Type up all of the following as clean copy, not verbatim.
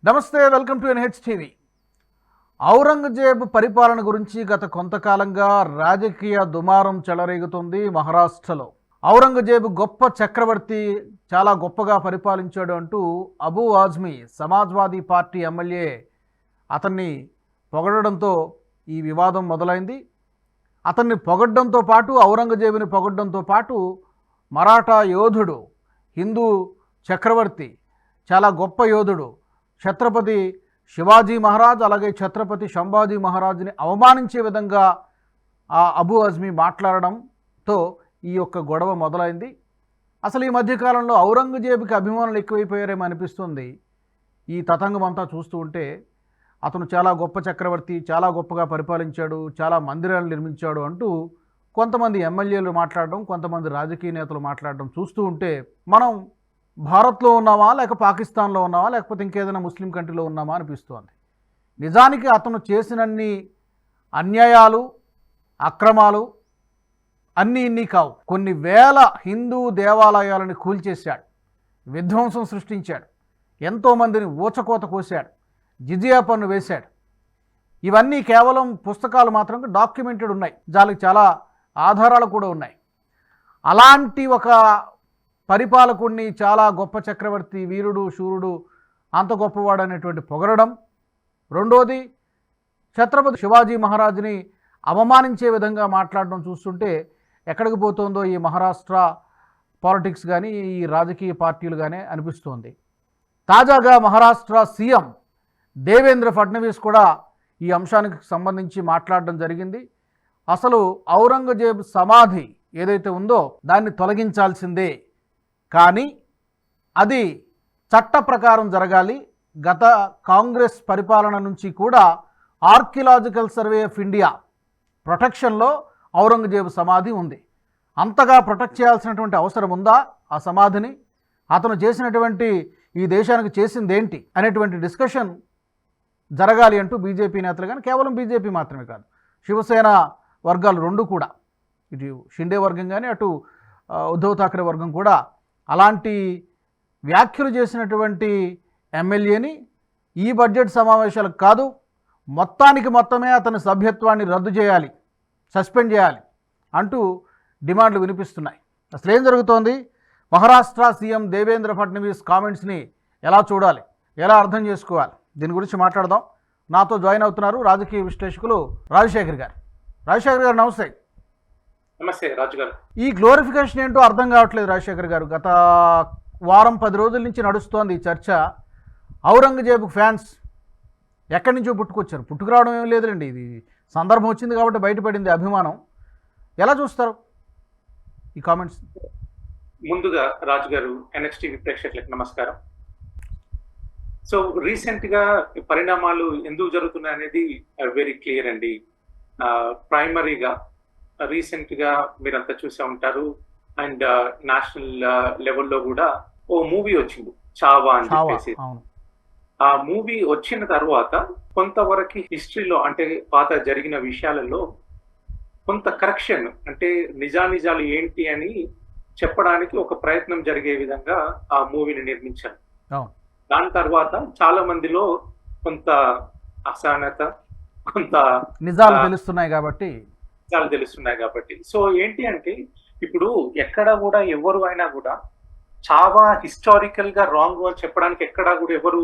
నమస్తే, welcome to NH TV. Aurangzeb పరిపాలన గురించి గత కొంతకాలంగా రాజకీయ దుమారం చెలరేగుతుంది మహారాష్ట్రలో. ఔరంగజేబు గొప్ప చక్రవర్తి, చాలా గొప్పగా పరిపాలించాడు అంటూ అబూ ఆజ్మీ సమాజ్వాదీ పార్టీ ఎమ్మెల్యే అతన్ని పొగడడంతో ఈ వివాదం మొదలైంది. అతన్ని పొగడ్డంతో పాటు, ఔరంగజేబుని పొగడ్డంతో పాటు మరాఠా యోధుడు, హిందూ చక్రవర్తి, చాలా గొప్ప యోధుడు ఛత్రపతి శివాజీ మహారాజ్, అలాగే ఛత్రపతి సంభాజీ మహారాజ్ని అవమానించే విధంగా ఆ అబూ ఆజ్మీ మాట్లాడడంతో ఈ యొక్క గొడవ మొదలైంది. అసలు ఈ మధ్యకాలంలో ఔరంగజేబుకి అభిమానులు ఎక్కువైపోయారేమో అనిపిస్తుంది. ఈ తతంగం అంతా చూస్తూ ఉంటే అతను చాలా గొప్ప చక్రవర్తి, చాలా గొప్పగా పరిపాలించాడు, చాలా మందిరాలు నిర్మించాడు అంటూ కొంతమంది ఎమ్మెల్యేలు మాట్లాడడం, కొంతమంది రాజకీయ నేతలు మాట్లాడడం చూస్తూ ఉంటే మనం భారత్లో ఉన్నామా, లేక పాకిస్తాన్లో ఉన్నామా, లేకపోతే ఇంకేదైనా ముస్లిం కంట్రీలో ఉన్నామా అనిపిస్తోంది. నిజానికి అతను చేసినన్ని అన్యాయాలు, అక్రమాలు ఇన్ని కావు. కొన్ని వేల హిందూ దేవాలయాలను కూల్చేశాడు, విధ్వంసం సృష్టించాడు, ఎంతోమందిని ఊచకోత కోశాడు, జిజియా పన్ను వేశాడు. ఇవన్నీ కేవలం పుస్తకాలు మాత్రం డాక్యుమెంటెడ్ ఉన్నాయి, దానికి చాలా ఆధారాలు కూడా ఉన్నాయి. అలాంటి ఒక పరిపాలకుడిని, చాలా గొప్ప చక్రవర్తి, వీరుడు, శూరుడు, అంత గొప్పవాడు అనేటువంటి పొగరడం. రెండోది, ఛత్రపతి శివాజీ మహారాజ్ని అవమానించే విధంగా మాట్లాడడం చూస్తుంటే ఎక్కడికి పోతుందో ఈ మహారాష్ట్ర పాలిటిక్స్ కానీ, ఈ రాజకీయ పార్టీలు కానీ అనిపిస్తోంది. తాజాగా మహారాష్ట్ర సీఎం దేవేంద్ర ఫడ్నవీస్ కూడా ఈ అంశానికి సంబంధించి మాట్లాడడం జరిగింది. అసలు ఔరంగజేబ్ సమాధి ఏదైతే ఉందో దాన్ని తొలగించాల్సిందే, కానీ అది చట్ట ప్రకారం జరగాలి. గత కాంగ్రెస్ పరిపాలన నుంచి కూడా ఆర్కియలాజికల్ సర్వే ఆఫ్ ఇండియా ప్రొటెక్షన్లో ఔరంగజేబు సమాధి ఉంది. అంతగా ప్రొటెక్ట్ చేయాల్సినటువంటి అవసరం ఉందా ఆ సమాధిని? అతను చేసినటువంటి, ఈ దేశానికి చేసిందేంటి అనేటువంటి డిస్కషన్ జరగాలి అంటూ బీజేపీ నేతలు, కానీ కేవలం బీజేపీ మాత్రమే కాదు, శివసేన వర్గాలు రెండు కూడా, ఇటు షిండే వర్గం కానీ అటు ఉద్ధవ్ ఠాక్రే వర్గం కూడా అలాంటి వ్యాఖ్యలు చేసినటువంటి ఎమ్మెల్యేని ఈ బడ్జెట్ సమావేశాలకు కాదు, మొత్తమే అతని సభ్యత్వాన్ని రద్దు చేయాలి, సస్పెండ్ చేయాలి అంటూ డిమాండ్లు వినిపిస్తున్నాయి. అసలు ఏం జరుగుతోంది? మహారాష్ట్ర సీఎం దేవేంద్ర ఫడ్నవీస్ కామెంట్స్ని ఎలా చూడాలి, ఎలా అర్థం చేసుకోవాలి, దీని గురించి మాట్లాడదాం. నాతో జాయిన్ అవుతున్నారు రాజకీయ విశ్లేషకులు రాజశేఖర్ గారు. రాజశేఖర్ గారు నమస్తే. నమస్తే రాజు గారు. ఈ గ్లోరిఫికేషన్ ఏంటో అర్థం కావట్లేదు రాజశేఖర్ గారు. గత వారం 10 రోజుల నుంచి నడుస్తోంది ఈ చర్చ. ఔరంగజేబు ఫ్యాన్స్ ఎక్కడి నుంచో పుట్టుకొచ్చారు, పుట్టుకురావడం ఏం లేదులేండి, ఇది సందర్భం వచ్చింది కాబట్టి బయటపడింది అభిమానం. ఎలా చూస్తారు ఈ కామెంట్స్? ముందుగా రాజు గారు, ఎన్హెచ్ టీవీ ప్రేక్షకులకు నమస్కారం. సో రీసెంట్గా పరిణామాలు ఎందుకు జరుగుతున్నాయి అనేది వెరీ క్లియర్ అండి. ప్రైమరీగా రీసెంట్గా మీరంతా చూసే ఉంటారు, అండ్ నేషనల్ లెవెల్లో కూడా ఓ మూవీ వచ్చింది, చావా అని చెప్పేసి. ఆ మూవీ వచ్చిన తర్వాత కొంతవరకు హిస్టరీలో, అంటే పాత జరిగిన విషయాలలో కొంత కరెక్షన్, అంటే నిజాలు ఏంటి అని చెప్పడానికి ఒక ప్రయత్నం జరిగే విధంగా ఆ మూవీని నిర్మించారు. దాని తర్వాత చాలా మందిలో కొంత అసహనత, కొంత నిజాలు తెలుస్తున్నాయి కాబట్టి సో ఏంటి అంటే, ఇప్పుడు ఎక్కడ కూడా ఎవరు అయినా కూడా చావా హిస్టారికల్ గా రాంగ్ అని చెప్పడానికి ఎక్కడా కూడా ఎవరు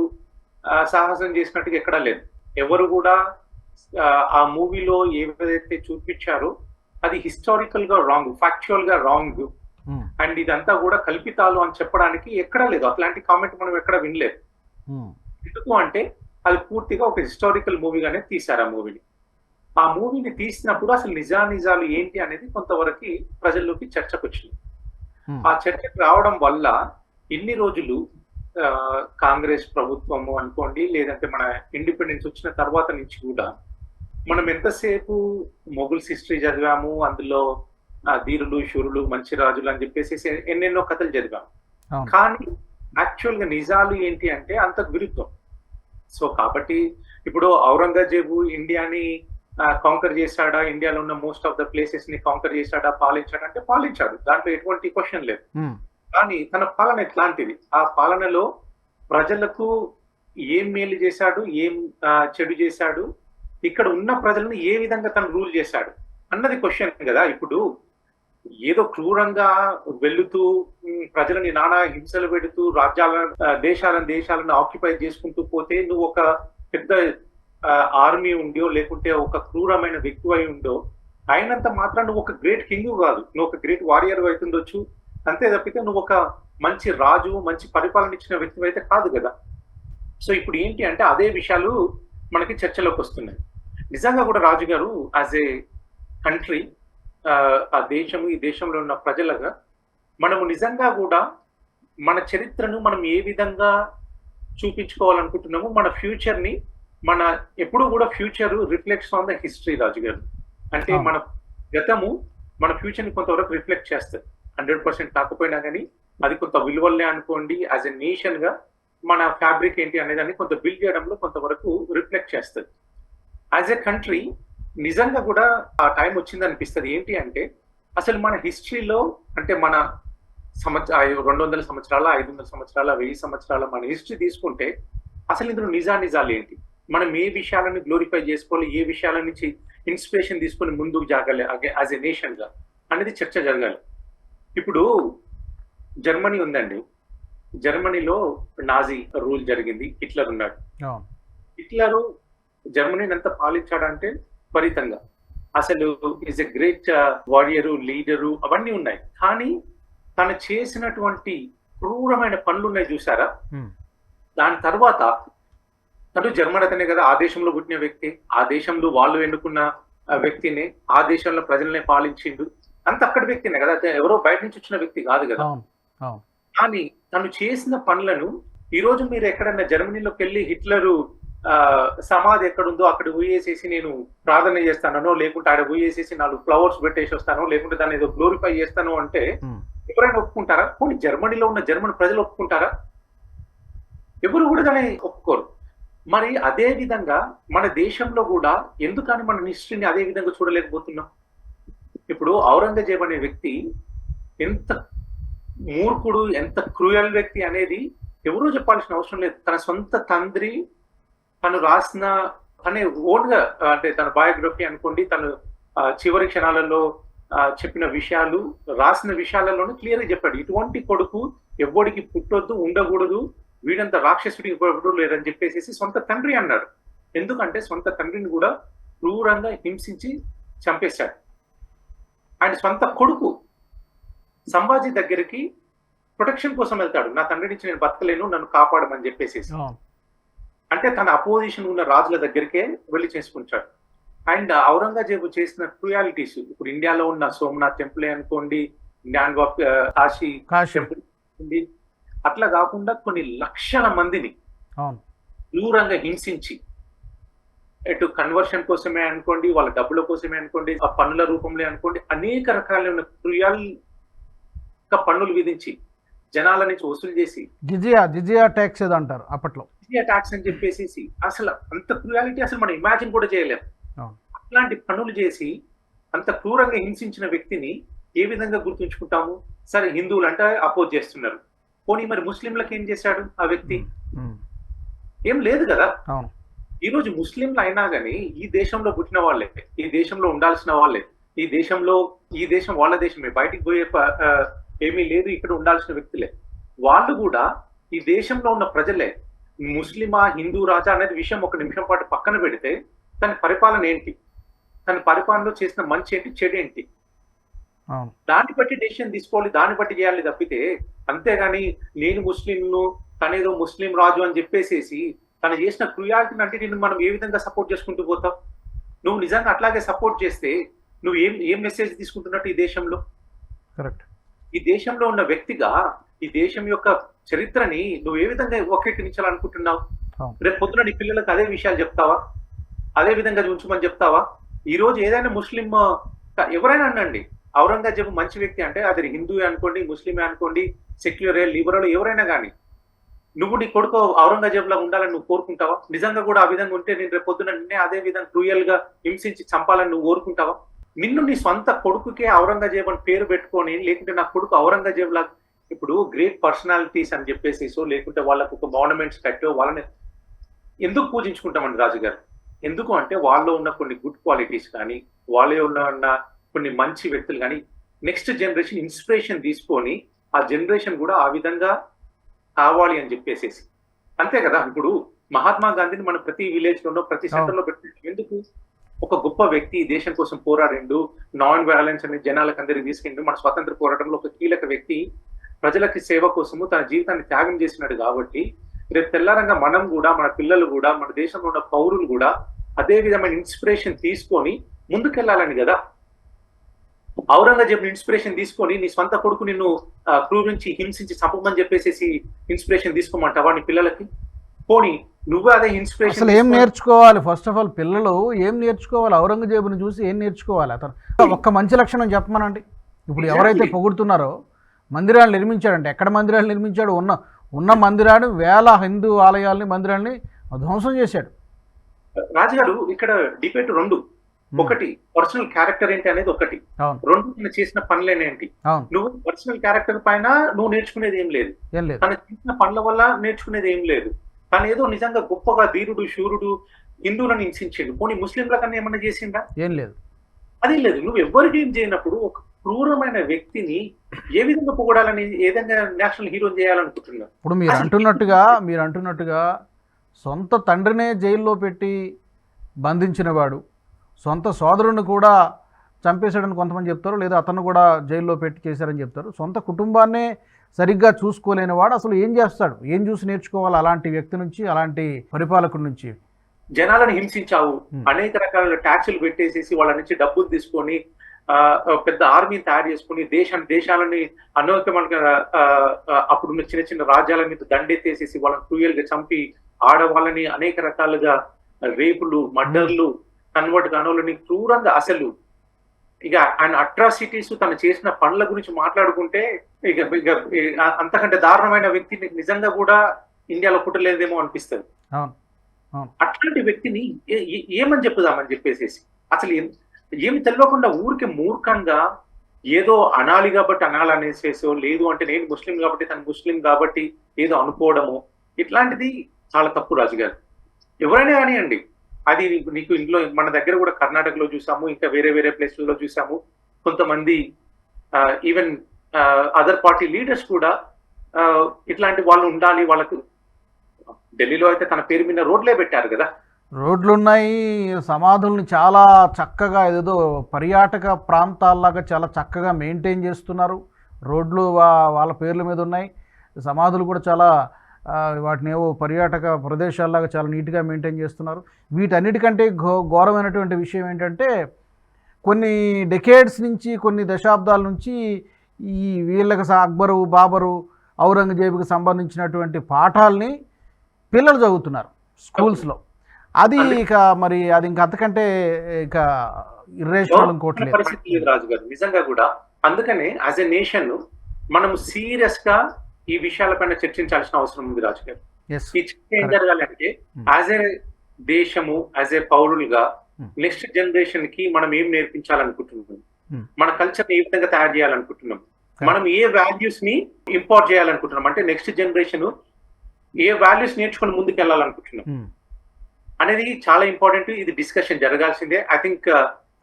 సాహసం చేసినట్టుగా ఎక్కడా లేదు. ఎవరు కూడా ఆ మూవీలో ఏదైతే చూపించారో అది హిస్టారికల్ గా రాంగ్, ఫ్యాక్చువల్ గా రాంగ్, అండ్ ఇదంతా కూడా కల్పితాలు అని చెప్పడానికి ఎక్కడా లేదు. అట్లాంటి కామెంట్ మనం ఎక్కడ వినలేదు. ఎందుకు అంటే అది పూర్తిగా ఒక హిస్టారికల్ మూవీగానే తీశారు ఆ మూవీని. ఆ మూవీని తీసినప్పుడు అసలు నిజాలు ఏంటి అనేది కొంతవరకు ప్రజల్లోకి చర్చకు వచ్చింది. ఆ చర్చకు రావడం వల్ల ఇన్ని రోజులు కాంగ్రెస్ ప్రభుత్వము అనుకోండి, లేదంటే మన ఇండిపెండెన్స్ వచ్చిన తర్వాత నుంచి కూడా మనం ఎంతసేపు మొఘల్స్ హిస్టరీ చదివాము, అందులో ధీరులు, శూరులు, మంచి రాజులు అని చెప్పేసి ఎన్నెన్నో కథలు చదివాము. కానీ యాక్చువల్ గా నిజాలు ఏంటి అంటే అంతకు విరుద్ధం. సో కాబట్టి ఇప్పుడు ఔరంగజేబు ఇండియాని కాంకర్ చేశాడా, ఇండియాలో ఉన్న మోస్ట్ ఆఫ్ ద ప్లేసెస్ ని కాంకర్ చేశాడా, పాలించాడా అంటే పాలించాడు, దాంట్లో ఎటువంటి క్వశ్చన్ లేదు. కానీ తన పాలన ఎట్లాంటిది, ఆ పాలనలో ప్రజలకు ఏం మేలు చేశాడు, ఏం చెడు చేశాడు, ఇక్కడ ఉన్న ప్రజలను ఏ విధంగా తను రూల్ చేశాడు అన్నది క్వశ్చన్ కదా. ఇప్పుడు ఏదో క్రూరంగా వెళ్లుతూ ప్రజలని నానా హింసలు పెడుతూ దేశాలను ఆక్యుపై చేసుకుంటూ పోతే నువ్వు ఒక పెద్ద ఆర్మీ ఉండియో లేకుంటే ఒక క్రూరమైన వ్యక్తి అయి ఉండో అయినంత మాత్రం నువ్వు ఒక గ్రేట్ కింగ్ కాదు, నువ్వు ఒక గ్రేట్ వారియర్ అవుతుండొచ్చు, అంతే తప్పితే నువ్వు ఒక మంచి రాజు మంచి పరిపాలన ఇచ్చిన వ్యక్తి అయితే కాదు కదా. సో ఇప్పుడు ఏంటి అంటే అదే విషయాలు మనకి చర్చలోకి వస్తున్నాయి. నిజంగా కూడా రాజు గారు యాజ్ ఏ కంట్రీ, ఆ దేశము ఈ దేశంలో ఉన్న ప్రజలుగా మనము నిజంగా కూడా మన చరిత్రను మనం ఏ విధంగా చూపించుకోవాలనుకుంటున్నాము, మన ఫ్యూచర్ ని మన ఎప్పుడు కూడా future reflects on the history Raju garu. అంటే మన గతము మన ఫ్యూచర్ ని కొంతవరకు రిఫ్లెక్ట్ చేస్తుంది. 100% కాకపోయినా కానీ అది కొంత విలువలనే అనుకోండి, యాజ్ ఎ నేషన్ గా మన ఫ్యాబ్రిక్ ఏంటి అనేదాన్ని కొంత బిల్డ్ చేయడంలో కొంతవరకు రిఫ్లెక్ట్ చేస్తుంది. యాజ్ ఎ కంట్రీ నిజంగా కూడా ఆ టైం వచ్చింది అనిపిస్తుంది. ఏంటి అంటే అసలు మన హిస్టరీలో అంటే మన 200 సంవత్సరాల 500 సంవత్సరాల 1000 సంవత్సరాల మన హిస్టరీ తీసుకుంటే అసలు ఇందులో నిజాలు ఏంటి, మనం ఏ విషయాలను గ్లోరిఫై చేసుకోవాలి, ఏ విషయాల నుంచి ఇన్స్పిరేషన్ తీసుకొని ముందుకు జాగాలి యాజ్ ఎ నేషన్ గా అనేది చర్చ జరగాలి. ఇప్పుడు జర్మనీ ఉందండి, జర్మనీలో నాజీ రూల్ జరిగింది, హిట్లర్ ఉన్నాడు. హిట్లరు జర్మనీని ఎంత పాలించాడంటే విపరీతంగా, అసలు is a great warrior leader అవన్నీ ఉన్నాయి. కానీ తను చేసినటువంటి క్రూరమైన పనులు ఉన్నాయి చూసారా, దాని తర్వాత తను జర్మన్ అతనే కదా, ఆ దేశంలో పుట్టిన వ్యక్తి, ఆ దేశంలో వాళ్ళు ఎన్నుకున్న వ్యక్తిని, ఆ దేశంలో ప్రజలనే పాలించిండు, అంత అక్కడి వ్యక్తినే కదా, ఎవరో బయట నుంచి వచ్చిన వ్యక్తి కాదు కదా. కానీ తను చేసిన పనులను ఈ రోజు మీరు ఎక్కడన్నా జర్మనీలోకి వెళ్ళి హిట్లరు సమాధి ఎక్కడుందో అక్కడ ఊయేసేసి నేను ప్రార్థన చేస్తానో, లేకుంటే ఆడ ఊయేసేసి 4 ఫ్లవర్స్ పెట్టేసి వస్తానో, లేకుంటే దాన్ని ఏదో గ్లోరిఫై చేస్తానో అంటే ఎవరైనా ఒప్పుకుంటారా? పోనీ జర్మనీలో ఉన్న జర్మన్ ప్రజలు ఒప్పుకుంటారా? ఎవరు కూడా దాన్ని ఒప్పుకోరు. మరి అదే విధంగా మన దేశంలో కూడా ఎందుకని మన హిస్టరీని అదే విధంగా చూడలేకపోతున్నాం? ఇప్పుడు ఔరంగజేబ్ అనే వ్యక్తి ఎంత మూర్ఖుడు, ఎంత క్రూయల్ వ్యక్తి అనేది ఎవరూ చెప్పాల్సిన అవసరం లేదు. తన సొంత తండ్రి తను రాసిన తనే ఓన్ గా అంటే తన బయోగ్రఫీ అనుకోండి, తను చివరి క్షణాలలో చెప్పిన విషయాలు, రాసిన విషయాలలోనే క్లియర్ గా చెప్పాడు, ఇటువంటి కొడుకు ఎవ్వడికి పుట్టొద్దు, ఉండకూడదు, వీడంత రాక్షసుడికి ఎవరు లేరని చెప్పేసి సొంత తండ్రి అన్నాడు. ఎందుకంటే సొంత తండ్రిని కూడా క్రూరంగా హింసించి చంపేశాడు. ఆయన సొంత కొడుకు సంభాజీ దగ్గరికి ప్రొటెక్షన్ కోసం వెళ్తాడు, నా తండ్రి నుంచి నేను బతకలేను, నన్ను కాపాడమని చెప్పేసి. అంటే తన అపోజిషన్ ఉన్న రాజుల దగ్గరికే వెళ్ళి చేసుకుంటాడు. అండ్ ఔరంగజేబు చేసిన క్రూయాలిటీస్, ఇప్పుడు ఇండియాలో ఉన్న సోమనాథ్ టెంపుల్ అనుకోండి, కాశీ టెంపుల్, అట్లా కాకుండా కొన్ని లక్షల మందిని క్రూరంగా హింసించి, ఎటు కన్వర్షన్ కోసమే అనుకోండి, వాళ్ళ డబ్బుల కోసమే అనుకోండి, ఆ పన్నుల రూపంలో అనుకోండి, అనేక రకాలైన క్రూయల్ పన్నులు విధించి జనాల నుంచి వసూలు చేసి జిజియా ట్యాక్స్ ఏదో అంటారు అప్పట్లో, జిజియా ట్యాక్స్ అని చెప్పేసి అసలు అంత క్రూయాలిటీ అసలు మనం ఇమాజిన్ కూడా చేయలేము. అట్లాంటి పనులు చేసి అంత క్రూరంగా హింసించిన వ్యక్తిని ఏ విధంగా గుర్తుంచుకుంటాము? సరే, హిందువులు అంటే అపోజ్ చేస్తున్నారు, పోనీ మరి ముస్లింలకు ఏం చేశాడు ఆ వ్యక్తి? ఏం లేదు కదా. ఈ రోజు ముస్లింలు అయినా గానీ ఈ దేశంలో పుట్టిన వాళ్ళే, ఈ దేశంలో ఉండాల్సిన వాళ్ళే, ఈ దేశం వాళ్ళ దేశమే, బయటికి పోయే ఏమీ లేదు, ఇక్కడ ఉండాల్సిన వ్యక్తులే. వాళ్ళు కూడా ఈ దేశంలో ఉన్న ప్రజలే. ముస్లిమా హిందూ రాజా అనేది విషయం ఒక నిమిషం పాటు పక్కన పెడితే తన పరిపాలన ఏంటి, తన పరిపాలనలో చేసిన మంచి ఏంటి, చెడు ఏంటి, దాన్ని బట్టి డెసిషన్ తీసుకోవాలి, దాన్ని బట్టి చేయాలి తప్పితే అంతేగాని నేను ముస్లింను, తనేదో ముస్లిం రాజు అని చెప్పేసేసి తను చేసిన క్రూయాలిటీని అంటే నేను మనం ఏ విధంగా సపోర్ట్ చేసుకుంటూ పోతావు? నువ్వు నిజంగా అట్లాగే సపోర్ట్ చేస్తే నువ్వు ఏం మెసేజ్ తీసుకుంటున్నట్టు ఈ దేశంలో? కరెక్ట్. ఈ దేశంలో ఉన్న వ్యక్తిగా ఈ దేశం యొక్క చరిత్రని నువ్వు ఏ విధంగా వక్రీకరించాలనుకుంటున్నావు? రేపు పొద్దున నీ పిల్లలకు అదే విషయాలు చెప్తావా? అదే విధంగా ఉంచమని చెప్తావా? ఈ రోజు ఏదైనా ముస్లిం ఎవరైనా అనండి, ఔరంగజేబు మంచి వ్యక్తి అంటే అది హిందూ అనుకోండి, ముస్లిమే అనుకోండి, సెక్యులర్ లిబరల్ ఎవరైనా కానీ, నువ్వు నీ కొడుకు ఔరంగజేబ్ లాగా ఉండాలని నువ్వు కోరుకుంటావా? నిజంగా కూడా ఆ విధంగా ఉంటే నేను రేపు పొద్దున నిన్నే అదే విధంగా క్రూయల్ గా హింసించి చంపాలని నువ్వు కోరుకుంటావా? నిన్ను నీ సొంత కొడుకుకే ఔరంగజేబ్ అని పేరు పెట్టుకొని, లేకుంటే నా కొడుకు ఔరంగజేబ్ లాగా, ఇప్పుడు గ్రేట్ పర్సనాలిటీస్ అని చెప్పేసి లేకుంటే వాళ్ళకు ఒక మాన్యుమెంట్స్ కట్టో వాళ్ళని ఎందుకు పూజించుకుంటామండి రాజుగారు? ఎందుకు అంటే వాళ్ళలో ఉన్న కొన్ని గుడ్ క్వాలిటీస్ కానీ, వాళ్ళలో ఉన్న కొన్ని మంచి వ్యక్తులు కానీ, నెక్స్ట్ జనరేషన్ ఇన్స్పిరేషన్ తీసుకొని, ఆ జనరేషన్ కూడా ఆ విధంగా కావాలి అని చెప్పేసేసి. అంతే కదా! ఇప్పుడు మహాత్మా గాంధీని మనం ప్రతి విలేజ్ లోనో, ప్రతి సెంటర్ లో పెట్టినట్టు ఎందుకు? ఒక గొప్ప వ్యక్తి దేశం కోసం పోరాడిండు, నాన్ వైలెన్స్ అనే జనాలకు అందరికి తీసుకెళ్ళి మన స్వాతంత్ర పోరాటంలో ఒక కీలక వ్యక్తి ప్రజలకి సేవ కోసము తన జీవితాన్ని త్యాగం చేసినాడు కాబట్టి రేపు తెల్లారంగా మనం కూడా, మన పిల్లలు కూడా, మన దేశంలో ఉన్న పౌరులు కూడా అదే విధమైన ఇన్స్పిరేషన్ తీసుకొని ముందుకెళ్లాలని కదా. ఔరంగజేబు ఇన్స్పిరేషన్ తీసుకొని నీ స్వంత కొడుకు నిన్ను క్రూరించి హింసించి చంపమని చెప్పేసి ఇన్స్పిరేషన్ తీసుకోమంటావా నీ పిల్లలకి? పోనీ నువ్వు అదే ఇన్స్పిరేషన్ అసలు ఏం నేర్చుకోవాలి? ఫస్ట్ ఆఫ్ ఆల్ పిల్లలు ఏం నేర్చుకోవాలి? ఔరంగజేబుని చూసి ఏం నేర్చుకోవాలి? అతను ఒక్క మంచి లక్షణం చెప్పమనండి. ఇప్పుడు ఎవరైతే పొగుడుతున్నారో మందిరాలు నిర్మించాడంటే, ఎక్కడ మందిరాలు నిర్మించాడు? ఉన్న మందిరాన్ని, వేల హిందూ ఆలయాల్ని, మందిరాల్ని ధ్వంసం చేశాడు. రాజుగారు ఇక్కడ డిబేట్ రెండు. ఒకటి పర్సనల్ క్యారెక్టర్ ఏంటి అనేది ఒకటి, రెండు తను చేసిన పనులేనేంటి. నువ్వు పర్సనల్ క్యారెక్టర్ పైన నువ్వు నేర్చుకునేది ఏం లేదు, తను చేసిన పనుల వల్ల నేర్చుకునేది ఏం లేదు. తను ఏదో నిజంగా గొప్పగా ధీరుడు, శూరుడు, హిందువులను హింసించాడు. పోనీ ముస్లింల కన్నా ఏమన్నా చేసిందా? ఏం లేదు, అది లేదు. నువ్వు ఎవరికి ఏం చేయనప్పుడు ఒక క్రూరమైన వ్యక్తిని ఏ విధంగా పొగడాలని, ఏదైనా నేషనల్ హీరో చేయాలనుకుంటున్నావు? ఇప్పుడు మీరు అంటున్నట్టుగా సొంత తండ్రినే జైల్లో పెట్టి బంధించిన వాడు, సొంత సోదరుని కూడా చంపేశాడని కొంతమంది చెప్తారు, లేదా అతను కూడా జైల్లో పెట్టి చేశారని చెప్తారు. సొంత కుటుంబాన్నే సరిగ్గా చూసుకోలేని వాడు అసలు ఏం చేస్తాడు? ఏం చూసి నేర్చుకోవాలి అలాంటి వ్యక్తి నుంచి, అలాంటి పరిపాలకుడి నుంచి? జనాలను హింసించావు, అనేక రకాల ట్యాక్సులు పెట్టేసేసి వాళ్ళ నుంచి డబ్బులు తీసుకొని పెద్ద ఆర్మీని తయారు చేసుకుని దేశాలని అనేకమైన అప్పుడున్న చిన్న చిన్న రాజ్యాల మీద దండెత్తేసేసి వాళ్ళని క్రూయల్ గా చంపి, ఆడవాళ్ళని అనేక రకాలుగా రేపులు, మర్డర్లు, కన్వర్ట్ కానోళ్ళని క్రూరంగా, అసలు ఇక ఆయన అట్రాసిటీస్ తను చేసిన పనుల గురించి మాట్లాడుకుంటే ఇక అంతకంటే దారుణమైన వ్యక్తిని నిజంగా కూడా ఇండియాలో పుట్టలేదేమో అనిపిస్తుంది. అట్లాంటి వ్యక్తిని ఏమని చెప్పుదామని చెప్పేసేసి, అసలు ఏమి తెలియకుండా ఊరికి మూర్ఖంగా ఏదో అనాలి కాబట్టి అనాలనేసేసో, లేదు అంటే నేను ముస్లిం కాబట్టి తను ముస్లిం కాబట్టి ఏదో అనుకోవడము, ఇట్లాంటిది చాలా తప్పు రాజుగారు. ఎవరైనా కానివ్వండి, అది నీకు ఇంట్లో మన దగ్గర కూడా కర్ణాటకలో చూసాము, ఇంకా వేరే వేరే ప్లేస్లలో చూసాము. కొంతమంది ఈవెన్ అదర్ పార్టీ లీడర్స్ కూడా ఇట్లాంటి వాళ్ళు ఉండాలి, వాళ్ళకు ఢిల్లీలో అయితే తన పేరు మీద రోడ్లే పెట్టారు కదా. రోడ్లు ఉన్నాయి, సమాధుల్ని చాలా చక్కగా ఏదో పర్యాటక ప్రాంతాల్లాగా చాలా చక్కగా మెయింటైన్ చేస్తున్నారు. రోడ్లు వాళ్ళ పేర్ల మీద ఉన్నాయి, సమాధులు కూడా చాలా వాటిని ఏవో పర్యాటక ప్రదేశాల్లాగా చాలా నీట్గా మెయింటైన్ చేస్తున్నారు. వీటన్నిటికంటే ఘోరమైనటువంటి విషయం ఏంటంటే, కొన్ని డెకేడ్స్ నుంచి, కొన్ని దశాబ్దాల నుంచి ఈ వీళ్ళకి అక్బరు, బాబరు, ఔరంగజేబుకి సంబంధించినటువంటి పాఠాలని పిల్లలు చదువుతున్నారు స్కూల్స్లో. అది ఇక మరి అది ఇంకా అంతకంటే ఇక ఇర్రేషనల్ ఇంకోట్లేదు పరిస్థితి లేదు రాజుగారు, నిజంగా కూడా. అందుకనే యాజ్ ఎ నేషన్ మనం సీరియస్ గా ఈ విషయాలపైన చర్చించాల్సిన అవసరం ఉంది రాజుగారు. ఈ చర్చ ఏం జరగాలంటే, యాజ్ ఏ దేశము, యాజ్ ఏ పౌరులుగా నెక్స్ట్ జనరేషన్ కి మనం ఏం నేర్పించాలనుకుంటున్నాం, మన కల్చర్ ఏ విధంగా తయారు చేయాలనుకుంటున్నాం, మనం ఏ వాల్యూస్ ని ఇంపోర్ట్ చేయాలనుకుంటున్నాం, అంటే నెక్స్ట్ జనరేషన్ ఏ వాల్యూస్ నేర్చుకుని ముందుకు వెళ్ళాలనుకుంటున్నాం అనేది చాలా ఇంపార్టెంట్. ఇది డిస్కషన్ జరగాల్సిందే. ఐ థింక్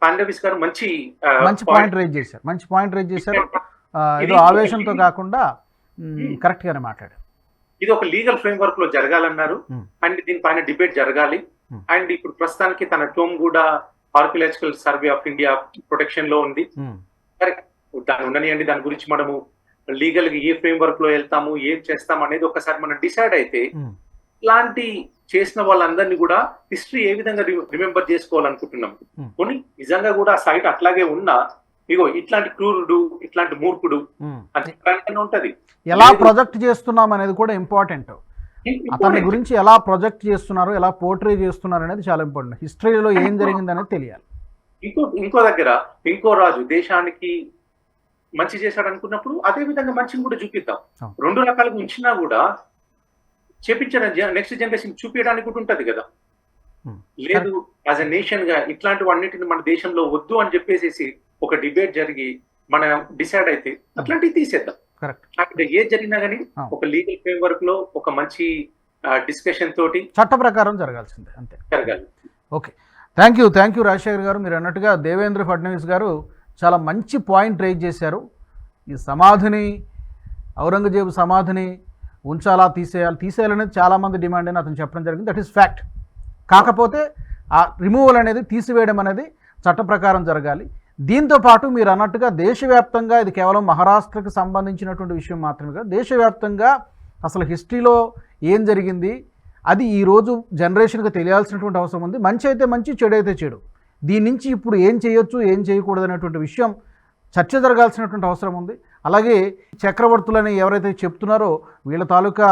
ఫడ్నవీస్ గారు మంచి పాయింట్ రైజ్ చేశారు. ఏదో ఆవేశంతో కాకుండా కరెక్ట్ గానే మాట్లాడారు. ఇది ఒక లీగల్ ఫ్రేమ్ వర్క్ లో జరగాలన్నారు, అండ్ దీనిపైన డిబేట్ జరగాలి. అండ్ ఇప్పుడు ప్రస్తుతానికి తన టోమ్ కూడా archaeological survey of India protection లో ఉంది. సరే, దాని ఉండనియండి, దాని గురించి మనము లీగల్ గా ఏ ఫ్రేమ్ వర్క్ లో వెళ్తాము, ఏం చేస్తాం అనేది ఒకసారి మనం డిసైడ్ అయితే, ఇలాంటి చేసిన వాళ్ళందరినీ కూడా హిస్టరీ ఏ విధంగా రిమెంబర్ చేసుకోవాలనుకుంటున్నాం. కొన్ని నిజంగా కూడా ఆ సైట్ అట్లాగే ఉన్నా, ఇగో ఇట్లాంటి క్రూరుడు, ఇట్లాంటి మూర్ఖుడు అని ఉంటది. ఎలా ప్రొజెక్ట్ చేస్తున్నాం అనేది కూడా ఇంపార్టెంట్. అతని గురించి ఎలా ప్రొజెక్ట్ చేస్తున్నారు, ఎలా పోర్ట్రే చేస్తున్నారు అనేది చాలా ఇంపార్టెంట్. హిస్టరీలో ఏం జరిగింది అనేది తెలియాలి. ఇంకో దగ్గర ఇంకో రాజు దేశానికి మంచి చేశాడు అనుకున్నప్పుడు అదే విధంగా మంచిని కూడా చూపిద్దాం. రెండు రకాలుగా ఉంచినా కూడా చేపించిన నెక్స్ట్ జనరేషన్ చూపించడానికి కూడా ఉంటది కదా. లేదు, యాజ్ ఎ నేషన్ గా ఇట్లాంటి అన్నిటిని మన దేశంలో వద్దు అని చెప్పేసి ఒక డిబేట్ జరిగి మనం డిసైడ్ అయితే అట్లాంటివి తీసేద్దాం. అక్కడ ఏది జరిగినా కానీ ఒక లీగల్ ఫ్రేమ్ వర్క్ లో, ఒక మంచి డిస్కషన్ తోటి చట్ట ప్రకారం జరగాల్సిందే అంతే. జరగాలి. ఓకే, థ్యాంక్ యూ రాజశేఖర్ గారు. మీరు అన్నట్టుగా దేవేంద్ర ఫడ్నవీస్ గారు చాలా మంచి పాయింట్ రైజ్ చేశారు. ఈ సమాధిని, ఔరంగజేబు సమాధిని ఉంచాలా తీసేయాలనేది చాలామంది డిమాండ్ అని అతను చెప్పడం జరిగింది. That is fact. కాకపోతే ఆ రిమూవల్ అనేది, తీసివేయడం అనేది చట్ట ప్రకారం జరగాలి. దీంతోపాటు మీరు అన్నట్టుగా దేశవ్యాప్తంగా, ఇది కేవలం మహారాష్ట్రకు సంబంధించినటువంటి విషయం మాత్రమే కాదు, దేశవ్యాప్తంగా అసలు హిస్టరీలో ఏం జరిగింది అది ఈరోజు జనరేషన్కి తెలియాల్సినటువంటి అవసరం ఉంది. మంచి అయితే మంచి, చెడు అయితే చెడు. దీని నుంచి ఇప్పుడు ఏం చేయొచ్చు, ఏం చేయకూడదు అనేటువంటి విషయం చర్చ జరగాల్సినటువంటి అవసరం ఉంది. అలాగే చక్రవర్తులని ఎవరైతే చెప్తున్నారో వీళ్ళ తాలూకా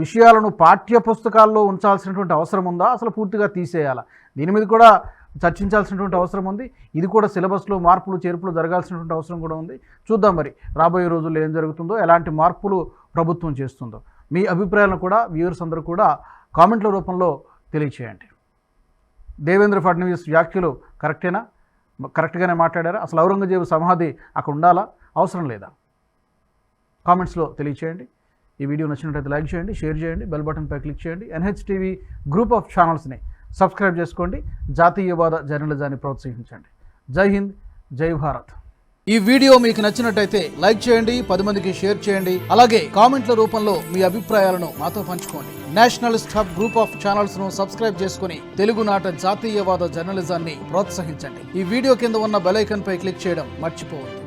విషయాలను పాఠ్య పుస్తకాల్లో ఉంచాల్సినటువంటి అవసరం ఉందా, అసలు పూర్తిగా తీసేయాలా, దీని మీద కూడా చర్చించాల్సినటువంటి అవసరం ఉంది. ఇది కూడా సిలబస్లో మార్పులు చేర్పులు జరగాల్సినటువంటి అవసరం కూడా ఉంది. చూద్దాం మరి రాబోయే రోజుల్లో ఏం జరుగుతుందో, ఎలాంటి మార్పులు ప్రభుత్వం చేస్తుందో. మీ అభిప్రాయాలను కూడా వ్యూవర్స్ అందరూ కూడా కామెంట్ల రూపంలో తెలియచేయండి. దేవేంద్ర ఫడ్నవీస్ వ్యాఖ్యలు కరెక్ట్గానే మాట్లాడారా? అసలు ఔరంగజేబు సమాధి అక్కడ ఉండాలా, అవసరం లేదా? కామెంట్స్లో తెలియచేయండి. ఈ వీడియో నచ్చినట్లయితే లైక్ చేయండి, షేర్ చేయండి, బెల్ బటన్పై క్లిక్ చేయండి. NHTV గ్రూప్ ఆఫ్ ఛానల్స్ని సబ్స్క్రైబ్ చేసుకోండి. జాతీయవాద జర్నలిజాన్ని ప్రోత్సహించండి. జై హింద్, జై భారత్. ఈ వీడియో మీకు నచ్చినట్టయితే లైక్ చేయండి, 10 మందికి షేర్ చేయండి. అలాగే కామెంట్ల రూపంలో మీ అభిప్రాయాలను మాతో పంచుకోండి. Nationalist hub group of channels ను సబ్స్క్రైబ్ చేసుకుని తెలుగునాట జాతీయవాద జర్నలిజాన్ని ప్రోత్సహించండి. ఈ వీడియో కింద ఉన్న బెల్ ఐకాన్ పై క్లిక్ చేయడం మర్చిపోవద్దు.